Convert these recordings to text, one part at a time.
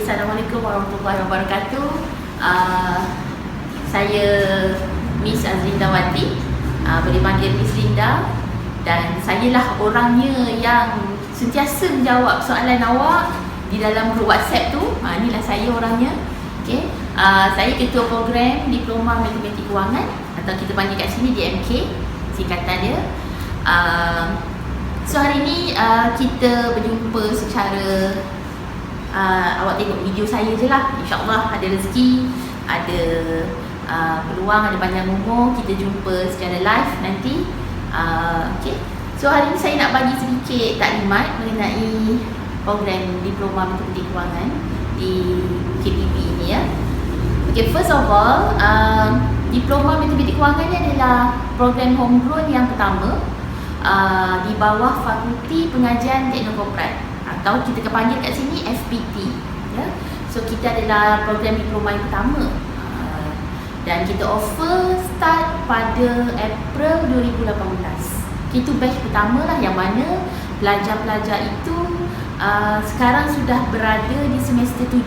Assalamualaikum warahmatullahi wabarakatuh. Saya Miss Azrinda Wati, boleh panggil Miss Linda. Dan sayalah orangnya yang sentiasa menjawab soalan awak di dalam grup WhatsApp tu. Inilah saya orangnya. Okay. Saya ketua program Diploma Matematik Kewangan, atau kita panggil kat sini DMK, singkatan dia. So hari ni kita berjumpa secara awak tengok video saya je lah. InsyaAllah ada rezeki, ada peluang, ada panjang umur, kita jumpa secara live nanti. Okay. So hari ni saya nak bagi sedikit taklimat mengenai program Diploma Matematik Kewangan di KPP ni ya. Okay, first of all, Diploma Matematik Kewangan ni adalah program homegrown yang pertama di bawah Fakulti Pengajian Teknokorporat, atau kita panggil kat sini FPT ya. So kita adalah program diploma yang pertama, dan kita offer start pada April 2018. Itu batch pertama lah, yang mana pelajar-pelajar itu sekarang sudah berada di semester 7.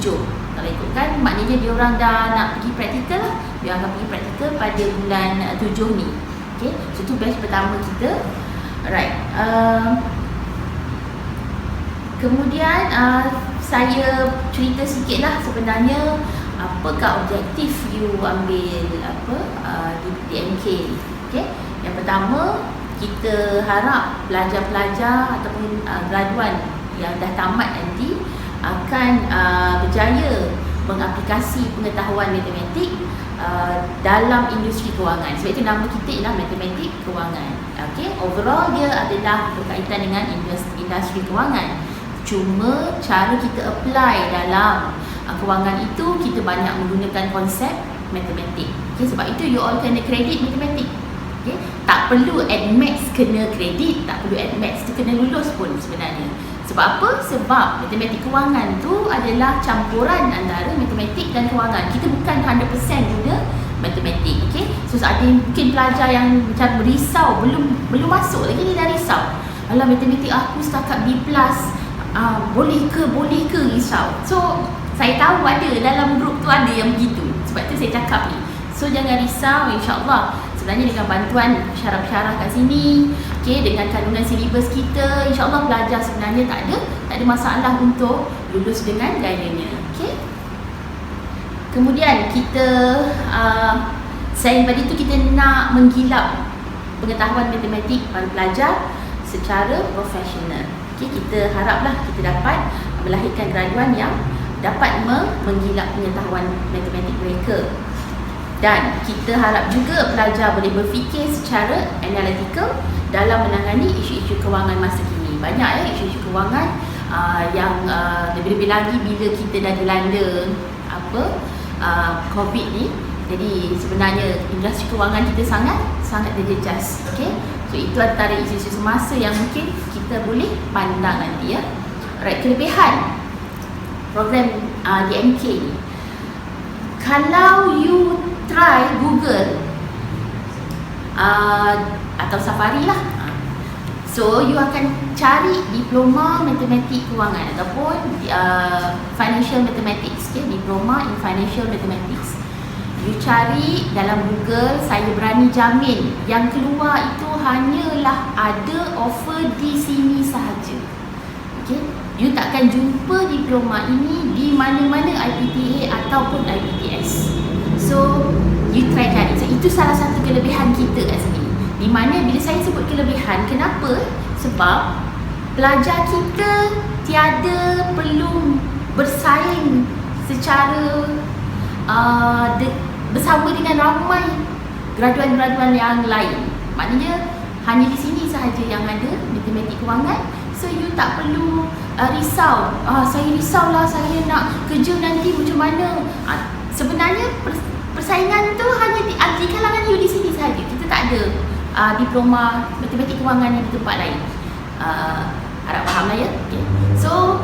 Kalau ikutkan, maknanya dia orang dah nak pergi praktikal lah. Dia akan pergi praktikal pada bulan 7 ni. Okay, so itu batch pertama kita. Alright. Kemudian saya cerita sikit lah sebenarnya apakah objektif you ambil di DMK ni. Okay? Yang pertama, kita harap pelajar-pelajar ataupun graduan yang dah tamat nanti akan berjaya mengaplikasi pengetahuan matematik dalam industri kewangan. Sebab itu nama kita ialah Matematik Kewangan. Okay? Overall dia adalah berkaitan dengan industri kewangan. Cuma cara kita apply dalam kewangan itu, kita banyak menggunakan konsep matematik. Okay? Sebab itu you all kena kredit matematik. Okay? Tak perlu admax kena kredit, tak perlu admax tu kena lulus pun sebenarnya. Sebab apa? Sebab matematik kewangan tu adalah campuran antara matematik dan kewangan. Kita bukan 100% guna matematik. Okay? So ada mungkin pelajar yang macam berisau, belum masuk lagi dia dah risau. Alah, matematik aku setakat B+, boleh ke risau. So saya tahu ada dalam grup tu ada yang begitu. Sebab tu saya cakap ni. So jangan risau, insya-Allah. Sebenarnya dengan bantuan syarah-syarah kat sini, okay, dengan kandungan silibus kita, insya-Allah pelajar sebenarnya tak ada masalah untuk lulus dengan gayanya. Okay. Kemudian kita saya tadi tu kita nak menggilap pengetahuan matematik para pelajar secara profesional. Okay, kita haraplah kita dapat melahirkan graduan yang dapat menggilap pengetahuan matematik mereka. Dan kita harap juga pelajar boleh berfikir secara analytical dalam menangani isu-isu kewangan masa kini. Banyak ya isu-isu kewangan yang lebih-lebih lagi bila kita dah dilanda COVID ni. Jadi sebenarnya industri kewangan kita sangat terjejas. Okay? So itu antara isu-isu semasa yang mungkin kita boleh pandang nanti ya. Alright, kelebihan program DMK ni. Kalau you try Google atau Safari lah, so you akan cari Diploma Matematik Kewangan ataupun Financial Mathematics, okay? Diploma in Financial Mathematics. You cari dalam Google, saya berani jamin yang keluar itu hanyalah ada offer di sini sahaja. Okay? You takkan jumpa diploma ini di mana-mana IPTA ataupun IPTS. So you try cari. So itu salah satu kelebihan kita kat sini. Di mana bila saya sebut kelebihan, kenapa? Sebab pelajar kita tiada perlu bersaing secara bersama dengan ramai graduan-graduan yang lain. Maknanya hanya di sini sahaja yang ada matematik kewangan. So you tak perlu risau. Saya risaulah, saya nak kerja nanti macam mana. Sebenarnya persaingan tu hanya di kalangan you di sini sahaja. Kita tak ada diploma matematik kewangan yang di tempat lain. Harap faham lah ya. Okay. So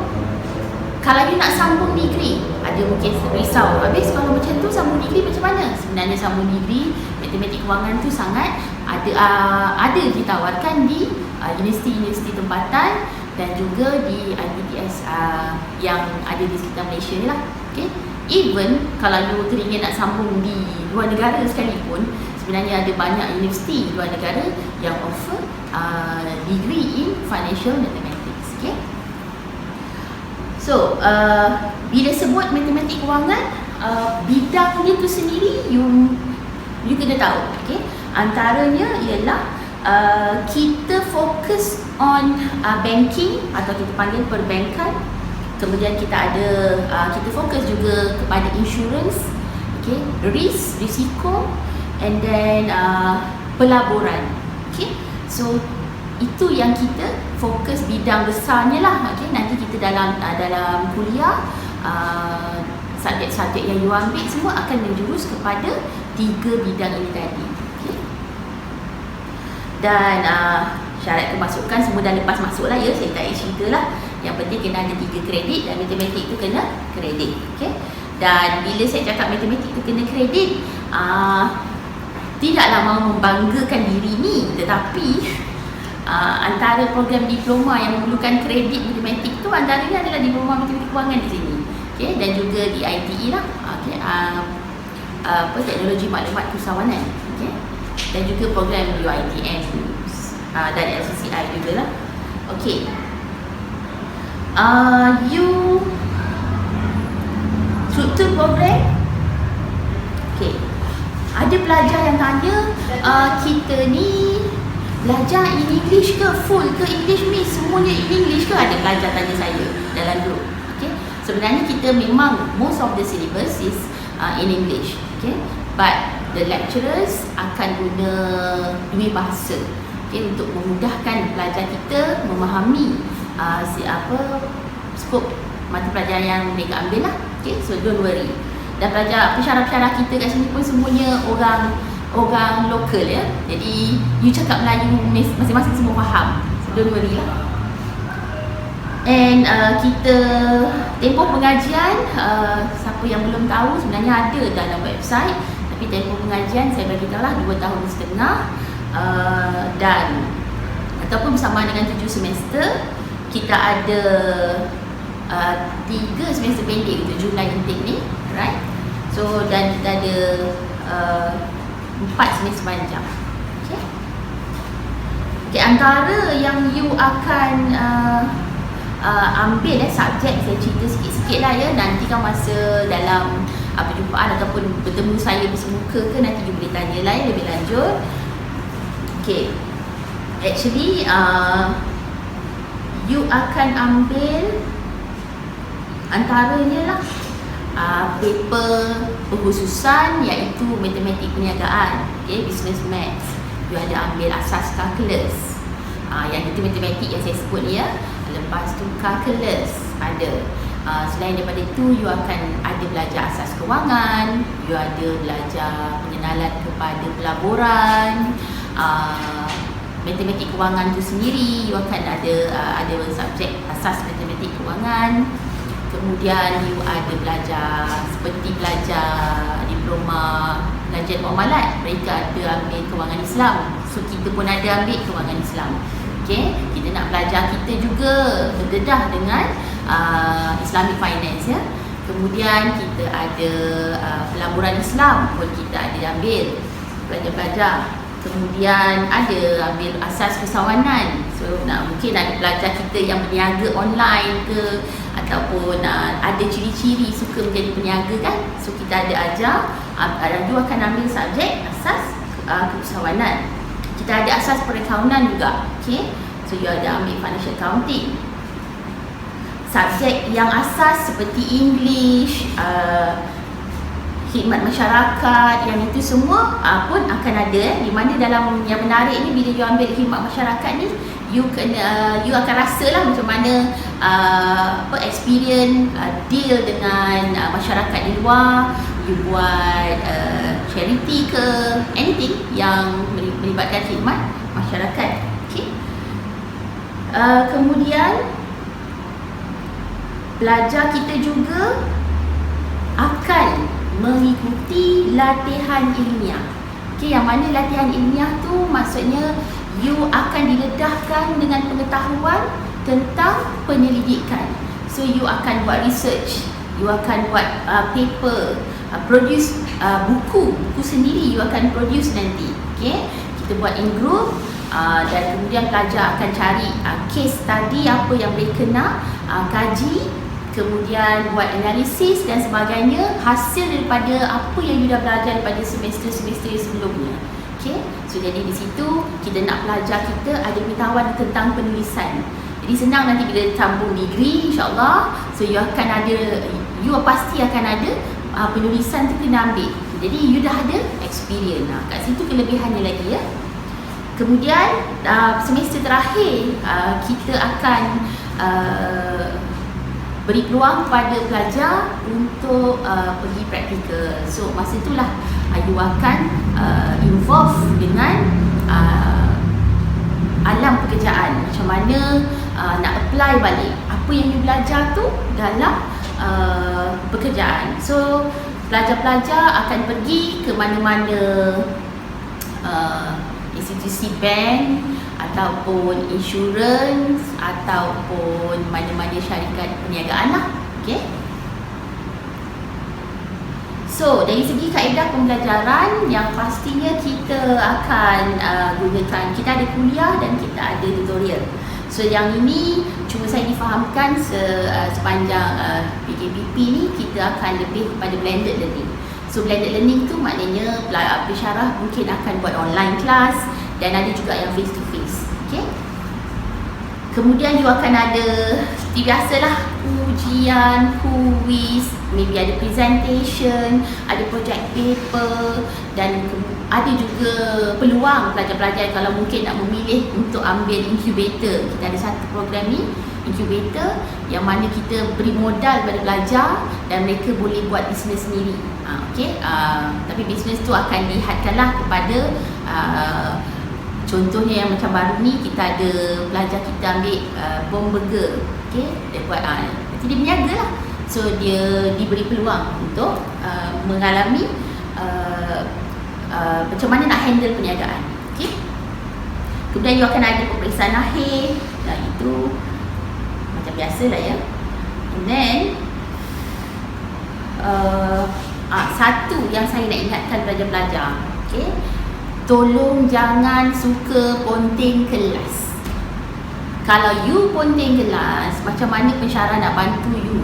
kalau you nak sambung degree, ada mungkin risau. Habis kalau macam tu sambung degree macam mana? Sebenarnya sambung degree matematik kewangan tu sangat ada ditawarkan di universiti-universiti tempatan dan juga di IPTS yang ada di sekitar Malaysia ni lah. Okay? Even kalau you teringin nak sambung di luar negara sekalipun, sebenarnya ada banyak universiti luar negara yang offer degree in financial mathematics. Okay? So, bila sebut matematik kewangan, bidang dia tu sendiri you kena tahu. Okay? Antaranya ialah kita fokus on banking atau kita panggil perbankan. Kemudian kita kita fokus juga kepada insurance, okay, risiko, and then pelaburan. Okay, so itu yang kita fokus bidang besarnya lah. Okay, nanti kita dalam kuliah subjek-subjek yang you ambil semua akan menjurus kepada 3 bidang ini tadi. Okay. Dan syarat kemasukan semua dah lepas masuk lah ya, saya tak cerita lah. Yang penting kena ada 3 kredit dan matematik tu kena kredit. Okay. Dan bila saya cakap matematik tu kena kredit, tidaklah mahu membanggakan diri ni, tetapi antara program diploma yang memerlukan kredit matematik tu antaranya adalah diploma matematik kewangan di sini. Okay. Dan juga di ITE lah. Okay. Teknologi maklumat usahawanan. Okay. Dan juga program UiTM dan LCCI juga lah. Okay. Struktur program. Okay. Ada pelajar yang tanya, kita ni belajar in English ke, full ke English Miss, semuanya in English ke? Ada pelajar tanya saya dalam group. Okay. Sebenarnya kita memang most of the syllabus is in English. Okay. But the lecturers akan guna 2 bahasa. Okay, untuk memudahkan pelajar kita memahami skop mata pelajaran yang mereka ambil lah. Okay, so don't worry. Dan pensyarah-pensyarah kita kat sini pun semuanya orang lokal ya. Jadi you cakap Melayu masing-masing semua faham. So don't worry lah. And kita tempoh pengajian, siapa yang belum tahu sebenarnya ada dalam website. Tapi tempoh pengajian saya bagi tahu lah 2 tahun setengah. Dan ataupun bersama dengan 7 semester, kita ada 3 semester pendek itu jumlah intake ni, right? So dan kita ada 4 semester panjang. Okay. Okay, antara yang you akan ambil subjek, saya cerita sikit-sikit lah ya. Nanti kan masa dalam perjumpaan ataupun bertemu saya bersemuka ke, nanti you boleh tanya lah ya lebih lanjut. Okay, actually you akan ambil antaranya lah paper pengkhususan iaitu matematik perniagaan, okay, business maths. You ada ambil asas calculus, yang itu matematik yang saya sebut ni ya. Lepas tu calculus ada. Selain daripada itu, you akan ada belajar asas kewangan, you ada belajar pengenalan kepada pelaburan, matematik kewangan tu sendiri, you akan ada subjek asas matematik kewangan. Kemudian you ada belajar seperti belajar diploma pengajian muamalat, mereka ada ambil kewangan Islam. So kita pun ada ambil kewangan Islam. Okay, kita nak belajar, kita juga berdedah dengan Islamic finance ya. Kemudian kita ada pelaburan Islam pun kita ada ambil, belajar. Kemudian ada ambil asas kesawanan. So mungkin ada pelajar kita yang berniaga online ke, ataupun ada ciri-ciri suka menjadi peniaga kan. So kita ada ajar, you akan ambil subjek asas keusahawanan. Kita ada asas perakaunan juga. Okay, so you ada ambil financial accounting. Subjek yang asas seperti English, khidmat masyarakat, yang itu semua pun akan ada. Di mana dalam yang menarik ni, bila you ambil khidmat masyarakat ni, you akan rasa lah macam mana experience deal dengan masyarakat di luar. You buat charity ke, anything yang melibatkan khidmat masyarakat. Okay. Kemudian pelajar kita juga akan mengikuti latihan ilmiah. Okay, yang mana latihan ilmiah tu maksudnya you akan diledahkan dengan pengetahuan tentang penyelidikan. So you akan buat research, you akan buat paper, produce buku sendiri you akan produce nanti. Okay, kita buat in group, dan kemudian pelajar akan cari case study apa yang mereka nak kaji, kemudian buat analisis dan sebagainya, hasil daripada apa yang you dah belajar daripada semester-semester sebelumnya. Okay, so jadi di situ kita nak pelajar kita ada pengetahuan tentang penulisan. Jadi senang nanti bila sambung degree insyaAllah. So you pasti akan ada penulisan tu kena ambil. Jadi you dah ada experience. Kat situ kelebihannya lagi ya. Kemudian semester terakhir kita akan beri peluang kepada pelajar untuk pergi praktikal. So masa itulah you akan involve dengan alam pekerjaan, macam mana nak apply balik apa yang you belajar tu dalam pekerjaan. So pelajar-pelajar akan pergi ke mana-mana institusi bank ataupun insurans ataupun mana-mana syarikat perniagaan lah. Okay. So dari segi kaedah pembelajaran yang pastinya kita akan gunakan, kita ada kuliah dan kita ada tutorial. So yang ini cuma saya difahamkan sepanjang PKPP ni kita akan lebih kepada blended learning. So blended learning tu maknanya pensyarah mungkin akan buat online class dan ada juga yang face to face. Okay. Kemudian you akan ada seperti biasalah ujian, quiz, maybe ada presentation, ada project paper dan ada juga peluang pelajar-pelajar kalau mungkin nak memilih untuk ambil incubator. Kita ada satu program ni, incubator, yang mana kita beri modal kepada pelajar dan mereka boleh buat bisnes sendiri. Okay. Tapi bisnes tu akan dihadkanlah kepada contohnya yang macam baru ni kita ada pelajar kita ambil bom burger. Okay, dia buat nanti dia berniaga lah. So dia diberi peluang untuk mengalami macam mana nak handle perniagaan. Okay. Kemudian you akan ada peperiksaan akhir dan itu macam biasa lah ya. And then satu yang saya nak ingatkan pelajar-pelajar, okay, tolong jangan suka ponteng kelas. Kalau you ponteng kelas, macam mana pensyarah nak bantu you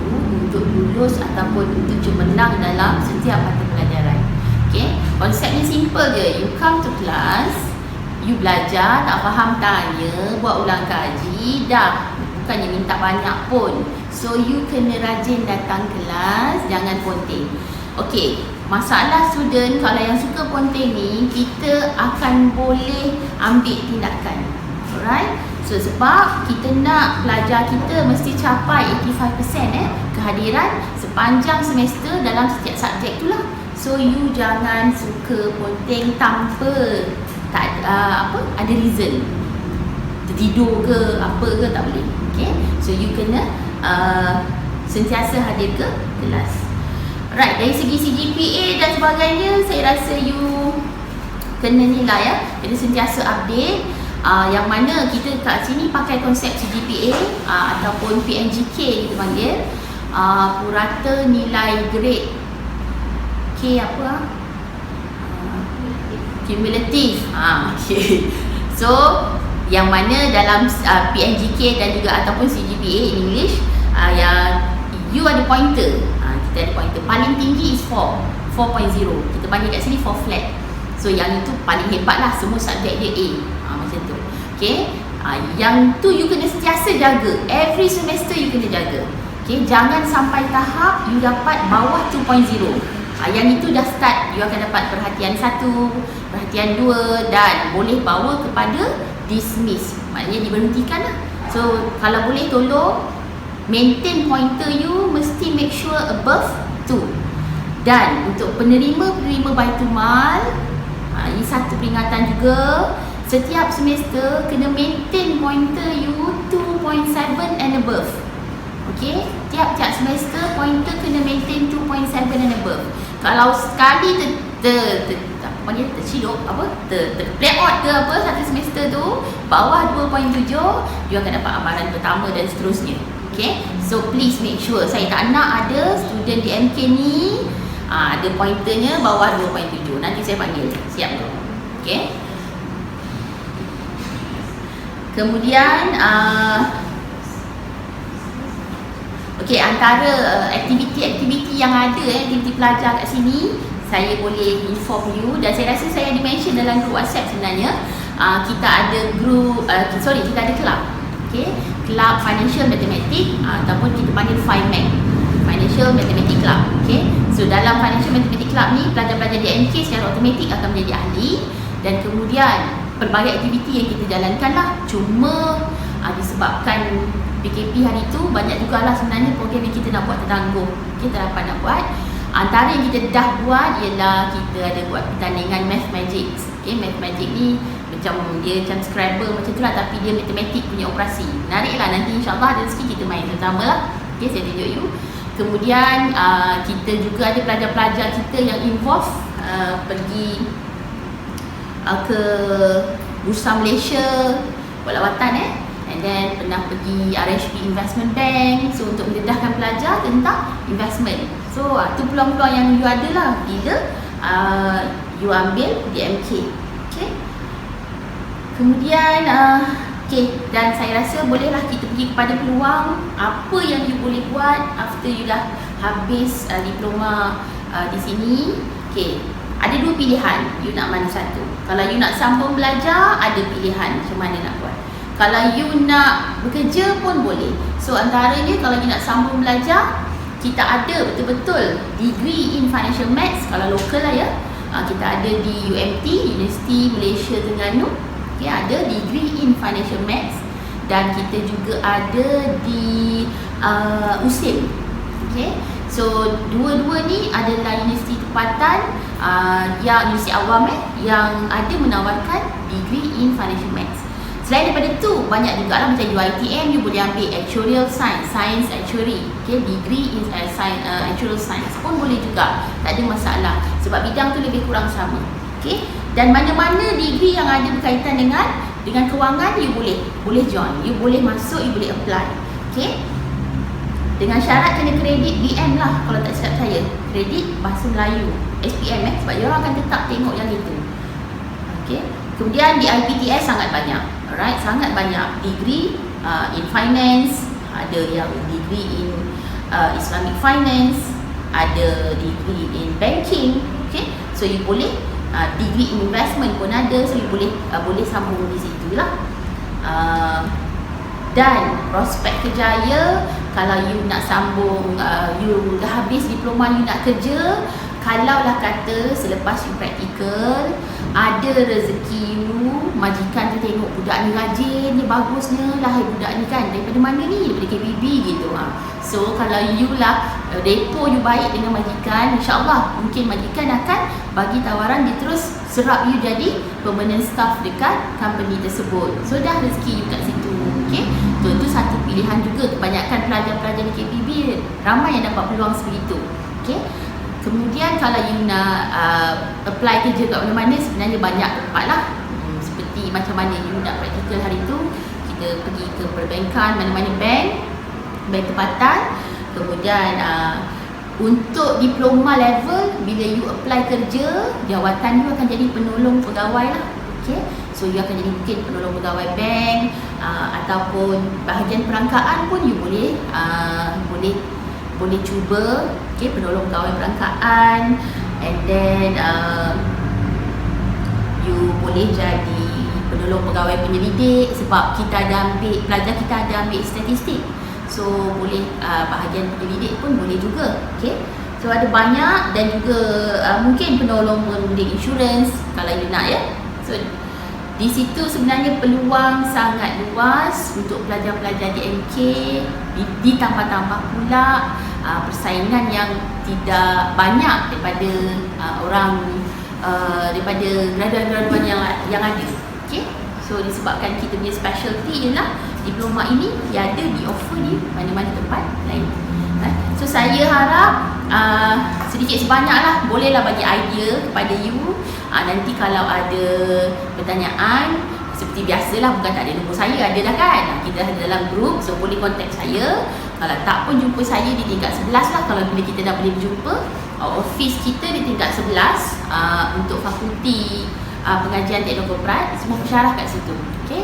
untuk lulus ataupun untuk cemerlang dalam setiap mata pelajaran? Okay, konsepnya simple je. You come to class, you belajar, tak faham tanya, buat ulang kaji, dah. Bukannya minta banyak pun. So you kena rajin datang kelas, jangan ponteng. Okay, masalah student kalau yang suka ponteng ni, kita akan boleh ambil tindakan. Alright. So sebab kita nak pelajar kita mesti capai 85% kehadiran sepanjang semester dalam setiap subjek tu lah. So you jangan suka ponteng tanpa ada reason. Tertidur ke apa ke tak boleh. Okay. So you kena sentiasa hadir ke kelas. Right, dari segi CGPA dan sebagainya, saya rasa you kena nilai ya. Jadi sentiasa update. Yang mana kita kat sini pakai konsep CGPA ataupun PNGK kita panggil, purata nilai grade K apa? Cumulative. Okay. So yang mana dalam PNGK dan juga ataupun CGPA in English, yang you ada pointer. Kita ada pointer paling tinggi is 4.0. Kita panggil kat sini 4 flat. So yang itu paling hebat lah, semua subjek dia A. Macam tu. Okay. Yang tu you kena sentiasa jaga. Every semester you kena jaga. Okay. Jangan sampai tahap you dapat bawah 2.0. Yang itu dah start, you akan dapat perhatian 1, perhatian 2 dan boleh bawa kepada dismiss. Maknanya diberhentikan lah. So kalau boleh tolong maintain pointer you mesti make sure above 2. Dan untuk penerima Baitul Mal, ini satu peringatan juga, setiap semester kena maintain pointer you 2.7 and above. Okay, tiap-tiap semester pointer kena maintain 2.7 and above. Kalau sekali panggil terciduk terpleot ke apa satu semester tu bawah 2.7, you akan dapat amaran pertama dan seterusnya. Okay, so please make sure, saya tak nak ada student di MK ni ada pointernya bawah 2.7, nanti saya panggil, siap ke? Okay, kemudian okey, antara aktiviti-aktiviti yang ada, aktiviti pelajar kat sini, saya boleh inform you, dan saya rasa saya ada mention dalam group WhatsApp sebenarnya. Kita ada group, kita ada kelab. Okey, kelab Financial Mathematics ataupun kita panggil FIMAC, Financial Mathematics Club. Okey, so dalam Financial Mathematics Club ni, pelajar-pelajar di MK secara automatik akan menjadi ahli, dan kemudian pelbagai aktiviti yang kita jalankan lah. Cuma disebabkan PKP hari tu, banyak jugalah sebenarnya program yang kita nak buat tertangguh, kita dapat nak buat. Antara yang kita dah buat ialah kita ada buat pertandingan Math Magic. Okay, Math Magic ni dia macam Scrabble macam tu lah, tapi dia matematik punya operasi. Menarik lah, nanti insyaAllah ada rezeki kita main bersama lah. Okay, saya tunjuk you. Kemudian kita juga ada pelajar-pelajar kita yang involve pergi ke Bursa Malaysia buat lawatan and then pernah pergi RHB Investment Bank, so untuk mendedahkan pelajar tentang investment. So tu peluang-peluang yang you ada lah bila you ambil di MK. Okay, kemudian dan saya rasa bolehlah kita pergi kepada peluang apa yang you boleh buat after you dah habis diploma di sini. Okay, ada dua pilihan, you nak mana satu. Kalau you nak sambung belajar, ada pilihan macam mana nak buat. Kalau you nak bekerja pun boleh. So antaranya kalau you nak sambung belajar, kita ada betul-betul degree in Financial Maths kalau lokal lah ya. Kita ada di UMT, Universiti Malaysia Terengganu. Okay, ada degree in Financial Maths, dan kita juga ada di USIM. Okay, so dua-dua ni adalah universiti tempatan yang universiti awam yang ada menawarkan degree in Financial Maths. Selain daripada tu, banyak juga lah macam UiTM, you boleh ambil Actuarial Science, Science Actuary. Okay, degree in Actuarial Science pun boleh juga, tak ada masalah sebab bidang tu lebih kurang sama. Okay, dan mana-mana degree yang ada berkaitan dengan kewangan, you boleh join, you boleh masuk, you boleh apply. Okay, dengan syarat kena kredit BM lah kalau tak silap saya, kredit Bahasa Melayu SPM sebab dia orang akan tetap tengok yang itu. Okay, kemudian di IPTS sangat banyak, alright, sangat banyak degree in finance, ada yang degree in Islamic finance, ada degree in banking. Okay, so you boleh degree in investment pun ada, so you boleh sambung di situ lah. Dan prospek kerjaya, kalau you nak sambung, you dah habis diploma, you nak kerja, kalaulah kata selepas you praktikal ada rezeki you, majikan tu tengok budak ni rajin, ni bagusnya lah budak ni kan, daripada mana ni, daripada KBB gitu. So kalau you lah repo you baik dengan majikan, insyaAllah mungkin majikan akan bagi tawaran, dia terus serap you jadi permanent staff dekat company tersebut. So dah rezeki you kat situ. Okay, so itu satu pilihan juga. Kebanyakan pelajar-pelajar di KPB ramai yang dapat peluang sebegitu. Okay, kemudian kalau you nak apply kerja kat mana-mana, sebenarnya banyak tempat lah. Seperti macam mana you nak praktikal hari tu, kita pergi ke perbankan, mana-mana bank tempatan. Kemudian untuk diploma level, bila you apply kerja, jawatan you akan jadi penolong pegawai lah. Okay, so you akan jadi mungkin penolong pegawai bank, ataupun bahagian perangkaan pun you boleh cuba. Okay, penolong pegawai perangkaan, and then you boleh jadi penolong pegawai penyelidik sebab pelajar kita ada ambil statistik. So boleh bahagian penyelidik pun boleh juga. Okay, so ada banyak, dan juga mungkin penolong pengundi insurans kalau you nak ya. So di situ sebenarnya peluang sangat luas untuk pelajar-pelajar di MK. Ditambah-tambah pula persaingan yang tidak banyak daripada daripada graduan-graduan yang ada. Okay, so disebabkan kita punya specialty ialah diploma ini tiada di offer di mana-mana tempat lain. So saya harap sedikit sebanyaklah bolehlah bagi idea kepada you. Nanti kalau ada pertanyaan, seperti biasalah, bukan tak ada nombor saya, ada dah kan. Kita ada dalam grup, so boleh contact saya. Kalau tak pun jumpa saya di tingkat 11 lah, kalau bila kita dah boleh berjumpa. Office kita di tingkat 11 untuk fakulti pengajian teknokorporat, semua pensyarah kat situ. Okay?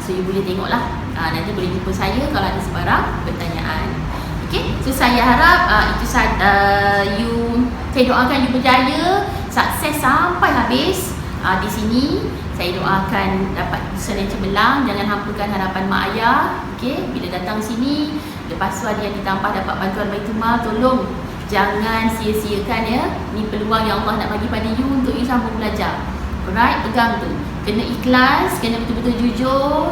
So you boleh tengoklah, nanti boleh jumpa saya kalau ada sebarang pertanyaan. Okay? So saya harap itu saya doakan you berjaya, sukses sampai habis di sini. Saya doakan dapat keputusan yang cemerlang, jangan hampakan harapan mak ayah. Okay? Bila datang sini, lepas tu ada yang ditambah dapat bantuan Baitulmal, tolong jangan sia-siakan ya. Ni peluang yang Allah nak bagi pada you untuk you sambung belajar. Alright, pegang tu. Kena ikhlas, kena betul-betul jujur.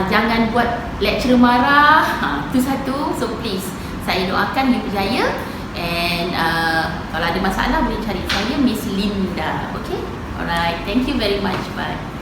Jangan buat lecturer marah. Tu satu. So please, saya doakan you berjaya. And kalau ada masalah boleh cari saya, Miss Linda. Okay? Alright, thank you very much. Bye.